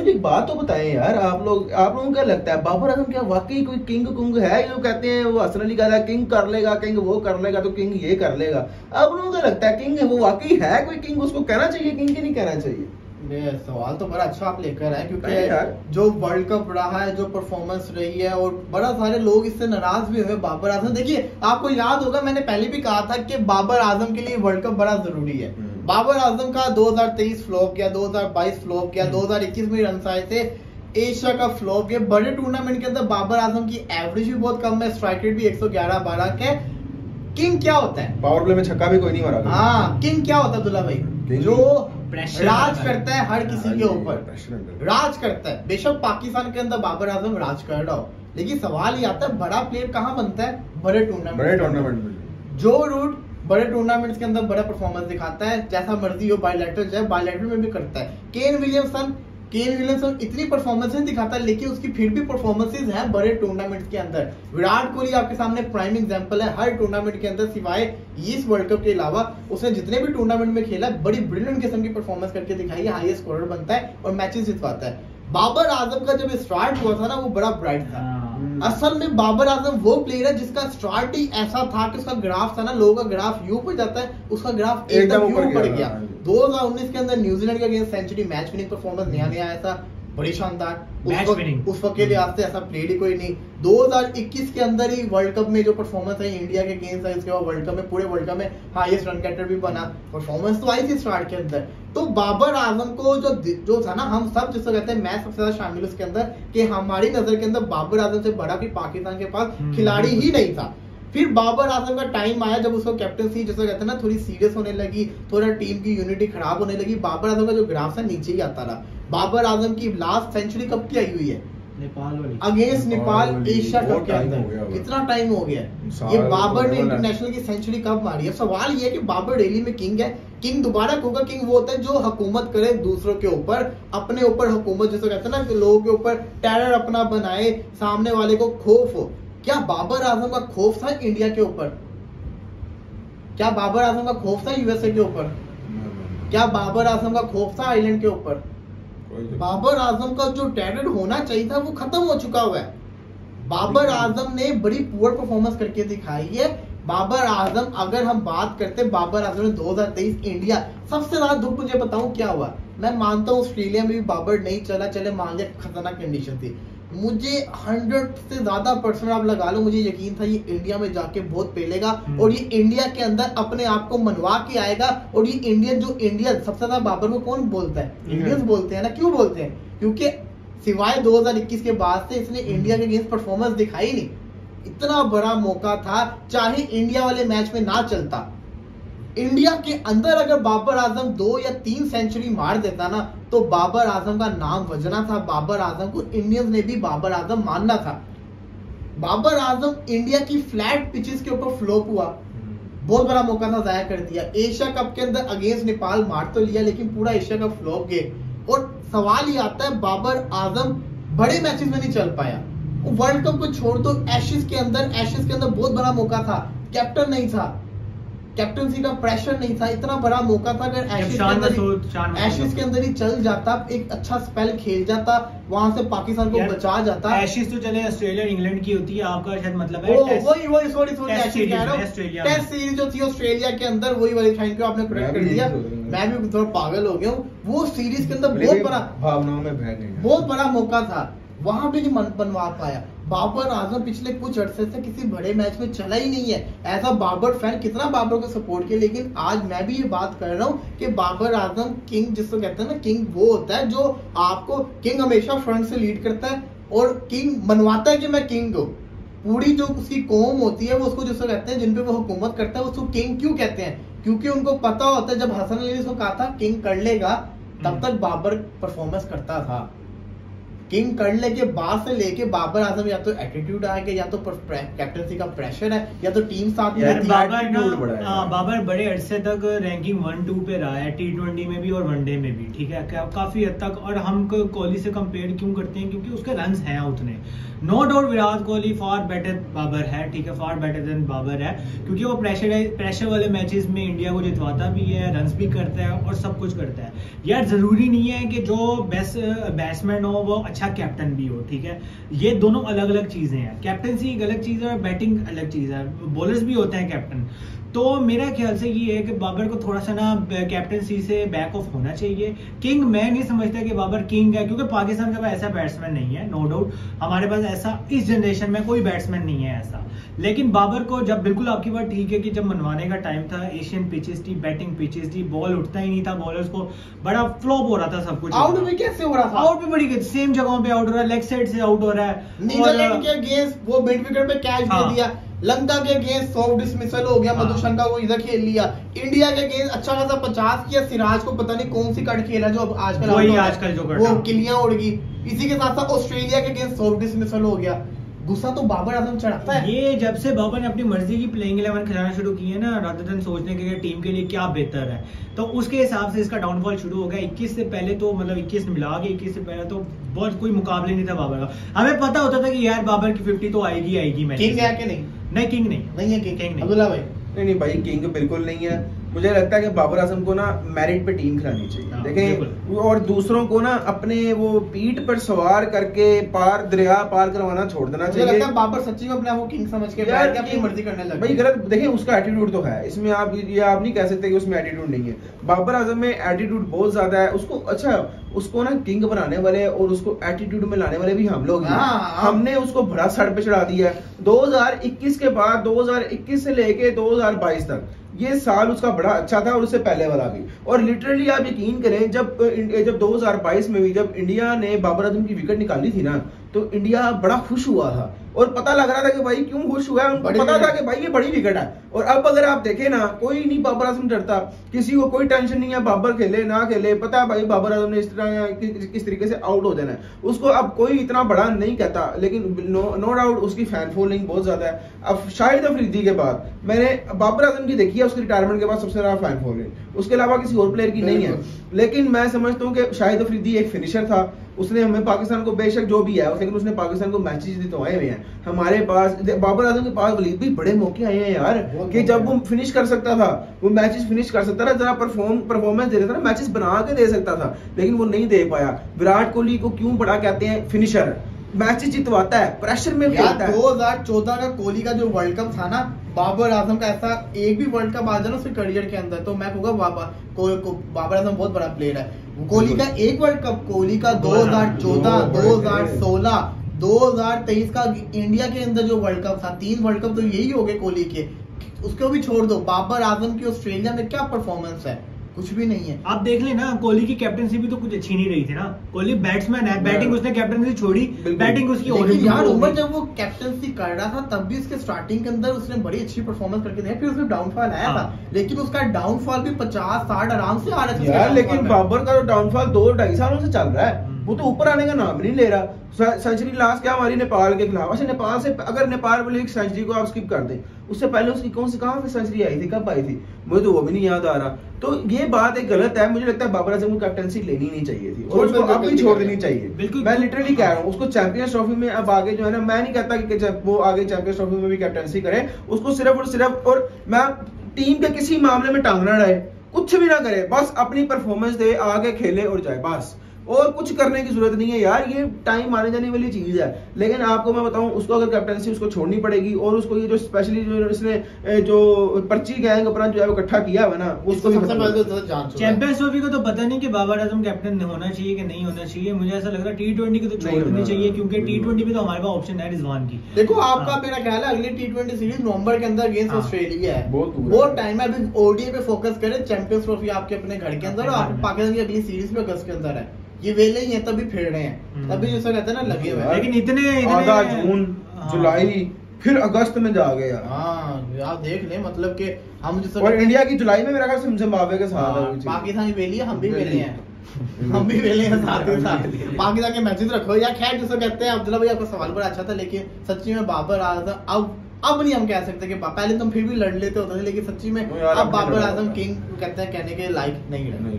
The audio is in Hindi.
मुझे एक बात तो बताएं यार, आप लोगों को क्या लगता है बाबर आजम क्या वाकई कोई किंग कुंग है? ये कहते हैं, वो हसन अली कहता है किंग कर लेगा, किंग वो कर लेगा, तो किंग ये कर लेगा। आप लोगों को क्या लगता है किंग वो वाकई है कोई किंग? उसको कहना चाहिए किंग की नहीं कहना चाहिए? ये सवाल तो बड़ा अच्छा आप लेकर आए, क्योंकि जो वर्ल्ड कप रहा है, जो परफॉर्मेंस रही है, और बड़ा सारे लोग इससे नाराज भी हुए बाबर आजम। देखिए आपको याद होगा मैंने पहले भी कहा था कि बाबर आजम के लिए वर्ल्ड कप बड़ा जरूरी है। बाबर आजम का 2023 फ्लॉप गया, 2022 फ्लॉप गया, 2021 में रन आए थे, एशिया का फ्लॉप गया। बड़े टूर्नामेंट के अंदर बाबर आजम की एवरेज भी बहुत कम है, स्ट्राइक रेट भी 111-12 के। किंग क्या होता है? पावर प्ले में छक्का भी कोई नहीं मारा। हाँ, किंग क्या होता है दुल्ला भाई? जो राज करता है हर किसी के ऊपर, राज करता है। बेशक पाकिस्तान के अंदर बाबर आजम राज कर रहा हो, लेकिन सवाल ये आता है बड़ा प्लेयर कहाँ बनता है? बड़े टूर्नामेंट में। जो रूट बड़े टूर्नामेंट्स के अंदर बड़ा परफॉर्मेंस दिखाता है, जैसा मर्जी हो, बायलैटरल जाए, बायलैटरल में भी करता है। केन विलियमसन इतनी परफॉर्मेंस नहीं दिखाता, लेकिन उसकी फिर भी परफॉर्मेंसेस हैं बड़े टूर्नामेंट्स के अंदर। विराट कोहली आपके सामने प्राइम एग्जांपल है, हर टूर्नामेंट के अंदर सिवाय इस वर्ल्ड कप के अलावा उसने जितने भी टूर्नामेंट में खेला बड़ी ब्रिलियंट किस्म की परफॉर्मेंस करके दिखाई है, हाईएस्ट स्कोरर बनता है और मैचेस जितवाता है। बाबर आजम का जब स्टार्ट हुआ था ना, वो बड़ा ब्राइट था। असल में बाबर आजम वो प्लेयर है जिसका स्टार्ट ही ऐसा था कि उसका ग्राफ था ना, लोगों का ग्राफ यू पर जाता है, उसका ग्राफ एकदम यू पड़ गया। 2019 के अंदर न्यूजीलैंड के against century, match winning performance नया आया था, बड़ी शानदार। उस वक्त के लिहाज से ऐसा प्लेयर ही कोई नहीं। 2021 के अंदर ही वर्ल्ड कप में जो परफॉर्मेंस है इंडिया के अगेंस्ट है, उसके बाद वर्ल्ड कप में, पूरे वर्ल्ड कप में हाईएस्ट रन गेटर भी बना। परफॉर्मेंस तो आई थी स्टार्ट के अंदर। तो बाबर आजम को जो था ना, हम सब जिसको कहते हैं, मैं सबसे ज्यादा शामिल उसके अंदर, कि हमारी नजर के अंदर बाबर आजम से बड़ा भी पाकिस्तान के पास खिलाड़ी ही नहीं था। फिर बाबर आजम का टाइम आया जब उसको कैप्टनसी जैसे कहते हैं ना थोड़ी सीरियस होने लगी, थोड़ा टीम की यूनिटी खराब होने लगी, बाबर आजम का जो ग्राफ है नीचे ही आता रहा। बाबर आजम की लास्ट सेंचुरी कब की आई हुई है? नेपाल वाली, अगेंस्ट नेपाल एशिया कप के अंदर। कितना टाइम हो गया ये बाबर ने इंटरनेशनल की सेंचुरी कब मारी है? सवाल ये है कि बाबर डेली में किंग है। किंग दोबारा होगा? किंग वो होता है जो हुकूमत करे दूसरों के ऊपर, अपने ऊपर हुकूमत, जैसे कहते हैं ना कि लोगों के ऊपर टेरर अपना बनाए, सामने वाले को खौफ हो। क्या बाबर आजम का खौफ था इंडिया के ऊपर? क्या बाबर आजम का खौफ था यूएसए के ऊपर? क्या बाबर आजम का खौफ था आयरलैंड के ऊपर? बाबर आजम का जो टेरर होना चाहिए था वो खत्म हो चुका हुआ है। बाबर आजम ने बड़ी पुअर परफॉर्मेंस करके दिखाई है। बाबर आजम, अगर हम बात करते बाबर आजम ने 2023 इंडिया, सबसे ज्यादा दुख मुझे बताऊं क्या हुआ? मैं मानता हूं ऑस्ट्रेलिया में भी बाबर नहीं चले मान लिया खतरनाक कंडीशन थी। मुझे 100 से ज्यादा % आप लगा लो, मुझे यकीन था ये इंडिया में जाके बहुत पेलेगा और ये इंडिया के अंदर अपने आप को मनवा के आएगा। और ये इंडियन सबसे ज्यादा बाबर को कौन बोलता है? इंडियंस बोलते हैं ना। क्यों बोलते हैं? क्योंकि सिवाय 2021 के बाद से इसने इंडिया के अगेंस्ट परफॉर्मेंस दिखाई नहीं। इतना बड़ा मौका था, चाहे इंडिया वाले मैच में ना चलता, इंडिया के अंदर अगर बाबर आजम 2 या 3 सेंचुरी मार देता ना, तो बाबर आजम का नाम वजना था। बाबर आजम को इंडियंस ने भी बाबर आजम मानना था। बाबर आजम इंडिया की फ्लैट पिचेस के ऊपर फ्लॉप हुआ, बहुत बड़ा मौका था, जाया कर दिया। एशिया कप के अंदर अगेंस्ट नेपाल मार तो लिया, लेकिन पूरा एशिया कप फ्लॉप गए। और सवाल ये आता है बाबर आजम बड़े मैचेस में नहीं चल पाया। वर्ल्ड कप को छोड़ दो, एशेज के अंदर बहुत बड़ा मौका था, कैप्टन नहीं था, कैप्टनसी का प्रेशर नहीं था, इतना बड़ा मौका था। अगर एशेज के अंदर ही चल जाता, एक अच्छा स्पेल खेल जाता, वहां से पाकिस्तान को बचा जाता। एशेज तो चले ऑस्ट्रेलिया इंग्लैंड की होती है, आपका शायद मतलब है वही टेस्ट सीरीज जो थी ऑस्ट्रेलिया के अंदर, वही वाली। थैंक यू, आपने करेक्ट कर दिया। मैं भी थोड़ा पागल हो गया हूँ। वो सीरीज के अंदर बहुत बड़ा भावनाओं में बह गए, बहुत बड़ा मौका था, वहां भी नहीं बनवा पाया। बाबर आजम पिछले कुछ अरसे से किसी बड़े मैच में चला ही नहीं है। ऐसा बाबर फैन कितना बाबर को सपोर्ट किया, लेकिन आज मैं भी ये बात कर रहा हूँ कि बाबर आजम किंग जिसको कहते हैं ना, किंग वो होता है जो आपको, किंग हमेशा फ्रंट से लीड करता है और किंग मनवाता है कि मैं किंग हूँ। पूरी जो उसकी कौम होती है वो उसको जिसको कहते हैं, जिनपे वो हुकूमत करता है, उसको किंग क्यों कहते हैं? क्योंकि उनको पता होता है जब हसन अली ने उसको कहा था किंग कर लेगा, तब तक बाबर परफॉर्मेंस करता था। किंग करने के बाद से लेके बाबर आजम या तो एटीट्यूड आ गया, या तो कैप्टनसी का प्रेशर है, या तो टीम साथ में यार रहती है। बाबर attitude बड़ा है। ना बाबर बड़े अरसे तक रैंकिंग 1-2 पे रहा है, T20 में भी और वनडे में भी, ठीक है, काफी हद तक। और हम कोहली से कंपेयर क्यों करते हैं, क्योंकि उसके रन्स हैं उतने। No doubt Virat Kohli far better Babar है, ठीक है, फार बेटर देन बाबर है, क्योंकि वो प्रेशर वाले मैचेस में इंडिया को जितवाता भी है, रन्स भी करता है और सब कुछ करता है। यार जरूरी नहीं है कि जो बेस्ट बैट्समैन हो वो अच्छा कैप्टन भी हो, ठीक है, ये दोनों अलग अलग चीजें हैं। कैप्टनसी एक अलग चीज है और बैटिंग अलग चीज है। बॉलर्स भी होते हैं कैप्टन। तो मेरा ख्याल से ये है कि बाबर को थोड़ा सा ना कैप्टनसी से बैक ऑफ होना चाहिए। किंग मैं नहीं समझता कि बाबर किंग है, क्योंकि पाकिस्तान का ऐसा बैट्समैन नहीं है, नो डाउट हमारे पास ऐसा इस जनरेशन में कोई बैट्समैन नहीं है ऐसा। लेकिन बाबर को जब, बिल्कुल आपकी बात ठीक है कि जब मनवाने का टाइम था, एशियन पिचेस थी, बैटिंग पिचेस थी, बॉल उठता ही नहीं था, बॉलर्स को बड़ा फ्लॉप हो रहा था सब कुछ। आउट भी कैसे हो रहा था? आउट भी बड़ी सेम जगहों पे आउट हो रहा है, लेग साइड से आउट हो रहा है। नीदरलैंड के अगेंस्ट वो मिड विकेट पे कैच दे दिया, लंका के अगेंस्ट सॉफ्ट डिसमिसल हो गया, मधुशंका को इधर खेल लिया, इंडिया के अगेंस्ट अच्छा खासा 50 किया, सिराज को पता नहीं कौन सी कट खेला जो अब आजकल जो वो किलियां उड़ गई। इसी के साथ साथ ऑस्ट्रेलिया के अगेंस्ट सॉफ्ट डिसमिसल हो गया। गुस्सा तो बाबर आजम चढ़ाता है। ये जब से बाबर ने अपनी मर्जी की प्लेइंग 11 खिलाना शुरू की है ना, रादर देन सोचने के टीम के लिए क्या बेहतर है, तो उसके हिसाब से इसका डाउनफॉल शुरू हो गया। 21 से पहले तो मतलब 21 मिला के 21 से पहले तो बहुत कोई मुकाबले नहीं था बाबर का। हमें पता होता था कि यार बाबर की 50 तो आएगी मैच। किंग है कि नहीं? नहीं, किंग नहीं, नहीं है किंग नहीं। अब्दुल्ला भाई नहीं भाई, किंग बिल्कुल नहीं है। मुझे लगता है कि बाबर आजम को ना मेरिट पे टीम खिलानी चाहिए, देखें, और दूसरों को ना अपने वो पीठ पर सवार करके दरिया पार करवाना छोड़ देना चाहिए। लगता है बाबर सच्ची में अपने आप को किंग समझ के बैठ के अपनी मर्जी करने लगा। भाई गलत, देखें उसका एटीट्यूड तो है, इसमें आप नहीं कह सकते कि उसमें एटीट्यूड नहीं है। बाबर आजम में एटीट्यूड बहुत ज्यादा है। उसको ना किंग बनाने वाले और उसको एटीट्यूड में लाने वाले भी हम लोग हैं। हमने उसको बड़ा सड़ पे चढ़ा दिया है। 2021 के बाद 2021 से लेके 2022 तक ये साल उसका बड़ा अच्छा था, और उससे पहले वाला भी। और लिटरली आप यकीन करें, जब 2022 में भी जब इंडिया ने बाबर आजम की विकेट निकाली थी ना, तो इंडिया बड़ा खुश हुआ था, और पता लग रहा था कि भाई क्यों खुश हुआ है, उनको पता था कि भाई ये बड़ी विकेट है। और अब अगर आप देखें ना, कोई नहीं बाबर आजम डरता, किसी को कोई टेंशन नहीं है, बाबर खेले ना खेले, पता है भाई बाबर आजम ने इस तरह किस तरीके से आउट हो जाना है, उसको अब कोई इतना बड़ा नहीं कहता। लेकिन नो डाउट उसकी फैन फॉलोइंग बहुत ज्यादा है। अब शाहिद अफरीदी के बाद मैंने बाबर आजम की देखी है, उसके रिटायरमेंट के बाद सबसे ज्यादा फैन फॉलोइंग, उसके अलावा किसी और प्लेयर की नहीं है। लेकिन मैं समझता हूँ कि शाहिद अफरीदी एक फिनिशर था, उसने हमें पाकिस्तान को, बेशक जो भी है, लेकिन उसने पाकिस्तान को मैचेस जितवाए हुए हैं। हमारे पास बाबर आजम के पास वलीद भी बड़े मौके आए हैं यार, कि जब वो फिनिश कर सकता था, वो मैचेस फिनिश कर सकता था, जरा परफॉर्मेंस दे रहा था ना, मैचेस बना के दे सकता था, लेकिन वो नहीं दे पाया। विराट कोहली को क्यों बड़ा कहते हैं? फिनिशर, मैचेस जितवाता है, प्रेशर में खेलता है। 2014 का कोहली का जो वर्ल्ड कप था ना, बाबर आजम का ऐसा एक भी वर्ल्ड कप आ जाए ना उसके करियर के अंदर, तो मैं कहूँगा बाबर आजम बहुत बड़ा प्लेयर है। कोहली का एक वर्ल्ड कप, कोहली का 2014, 2016, 2023 का इंडिया के अंदर जो वर्ल्ड कप था, 3 वर्ल्ड कप तो यही हो गए कोहली के। उसको भी छोड़ दो, बाबर आजम की ऑस्ट्रेलिया में क्या परफॉर्मेंस है, कुछ भी नहीं है। आप देख लेना, कोहली की कैप्टनसी भी तो कुछ अच्छी नहीं रही थी ना। कोहली बैट्समैन है, बैटिंग उसने कैप्टनसी छोड़ी, बैटिंग उसकी यार उमर जब वो कैप्टनसी कर रहा था तब भी उसके स्टार्टिंग के अंदर उसने बड़ी अच्छी परफॉर्मेंस करके दिया, फिर उसमें डाउनफॉल आया था, लेकिन उसका डाउनफॉल भी 50-60 आराम से आ रहा था। लेकिन बाबर का डाउनफॉल 2-2.5 सालों से चल रहा है, वो तो ऊपर आने का नाम नहीं ले रहा। सेंचुरी लास्ट क्या हमारी नेपाल के खिलाफ। अच्छा, नेपाल से अगर नेपाल वाली सेंचुरी को आप स्किप कर दें, उससे पहले उसकी कौन सी कहां पे सेंचुरी आई थी, कब आई थी, मुझे तो वो भी नहीं याद आ रहा। तो ये बात एक गलत है। मुझे लगता है बाबर आजम को कैप्टनसी लेनी नहीं चाहिए थी, और उसको अब भी छोड़ देनी चाहिए। बिल्कुल, मैं लिटरली कह रहा हूँ, उसको चैंपियंस ट्रॉफी में अब आगे जो है ना, मैं नहीं कहता कि वो आगे चैंपियंस ट्रॉफी में भी कैप्टनसी करे, उसको सिर्फ और सिर्फ, और मैं टीम के किसी मामले में टांग ना रहे, कुछ भी ना करे, बस अपनी परफॉर्मेंस दे, आगे खेले और जाए, बस, और कुछ करने की जरूरत नहीं है यार। ये टाइम आने जाने वाली चीज है। लेकिन आपको मैं बताऊं, उसको अगर कैप्टनसी उसको छोड़नी पड़ेगी, और उसको ये जो स्पेशली जो इसने जो पर्ची गैंग अपना जो है वो इकट्ठा किया हुआ ना, उसको भी चैंपियंस ट्रॉफी को तो पता नहीं कि बाबर आजम कैप्टन होना चाहिए कि नहीं होना चाहिए। मुझे ऐसा लग रहा है T20 को तो छोड़ देनी चाहिए, क्योंकि T20 में तो हमारे पास ऑप्शन है रिजवान की। देखो आपका मेरा ख्याल है अगली T20 सीरीज नवंबर के अंदर अगेंस्ट ऑस्ट्रेलिया है, बहुत टाइम है। अभी ओडीआई पे फोकस करें, चैंपियंस ट्रॉफी आपके अपने घर के अंदर, और पाकिस्तान की अगली सीरीज में अगस्त के अंदर है। ये वेले ही है, तभी फिर रहे हैं, तभी जैसा कहते हैं ना लगे हुए हैं। लेकिन इतने आधा जून, जुलाई, फिर अगस्त में जा गए यार। हाँ, आप देख ले, मतलब कि हम जैसे, और इंडिया की जुलाई में मेरा ख्याल से जिम्बाब्वे के साथ है, पाकिस्तान की वेली है, हम भी वेले हैं। हम भी वेले हैं साथ ही साथ। पाकिस्तान के मैचेस रखो या खैर जिसको कहते हैं। अब्दुल्ला भाई आपका सवाल बड़ा अच्छा था, लेकिन सच्ची में बाबर आजम अब नहीं हम कह सकते कि पहले तुम फिर भी लड़ लेते होते थे, लेकिन सच्ची में अब बाबर आजम किंग कहते हैं कहने के लायक नहीं रहे।